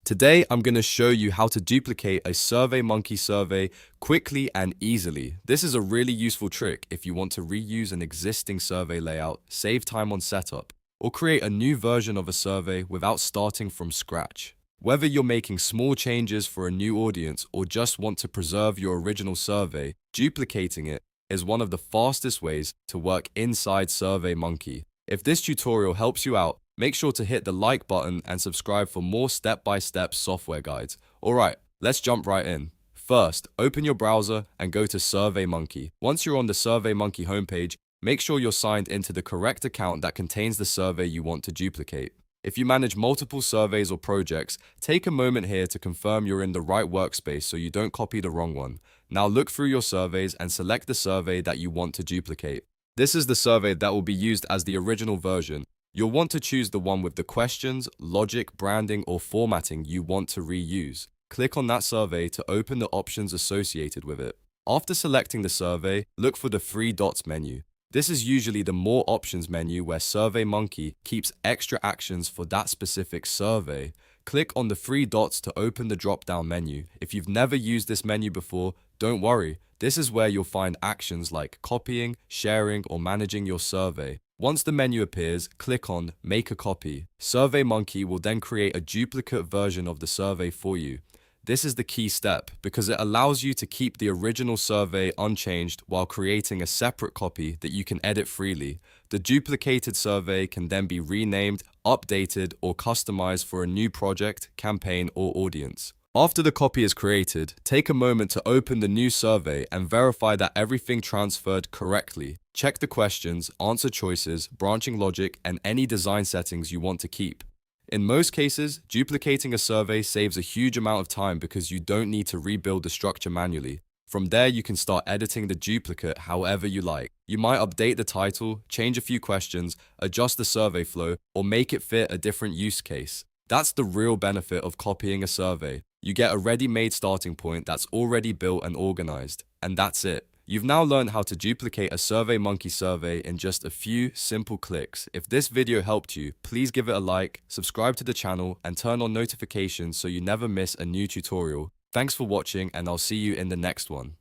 Today, I'm going to show you how to duplicate a SurveyMonkey survey quickly and easily. This is a really useful trick if you want to reuse an existing survey layout, save time on setup, or create a new version of a survey without starting from scratch. Whether you're making small changes for a new audience or just want to preserve your original survey, duplicating it is one of the fastest ways to work inside SurveyMonkey. If this tutorial helps you out, make sure to hit the like button and subscribe for more step-by-step software guides. Alright, let's jump right in. First, open your browser and go to SurveyMonkey. Once you're on the SurveyMonkey homepage, make sure you're signed into the correct account that contains the survey you want to duplicate. If you manage multiple surveys or projects, take a moment here to confirm you're in the right workspace so you don't copy the wrong one. Now look through your surveys and select the survey that you want to duplicate. This is the survey that will be used as the original version. You'll want to choose the one with the questions, logic, branding, or formatting you want to reuse. Click on that survey to open the options associated with it. After selecting the survey, look for the three dots menu. This is usually the More Options menu where SurveyMonkey keeps extra actions for that specific survey. Click on the three dots to open the drop-down menu. If you've never used this menu before, don't worry. This is where you'll find actions like copying, sharing, or managing your survey. Once the menu appears, click on Make a Copy. SurveyMonkey will then create a duplicate version of the survey for you. This is the key step because it allows you to keep the original survey unchanged while creating a separate copy that you can edit freely. The duplicated survey can then be renamed, updated, or customized for a new project, campaign, or audience. After the copy is created, take a moment to open the new survey and verify that everything transferred correctly. Check the questions, answer choices, branching logic, and any design settings you want to keep. In most cases, duplicating a survey saves a huge amount of time because you don't need to rebuild the structure manually. From there, you can start editing the duplicate however you like. You might update the title, change a few questions, adjust the survey flow, or make it fit a different use case. That's the real benefit of copying a survey. You get a ready-made starting point that's already built and organized. And that's it. You've now learned how to duplicate a SurveyMonkey survey in just a few simple clicks. If this video helped you, please give it a like, subscribe to the channel, and turn on notifications so you never miss a new tutorial. Thanks for watching, and I'll see you in the next one.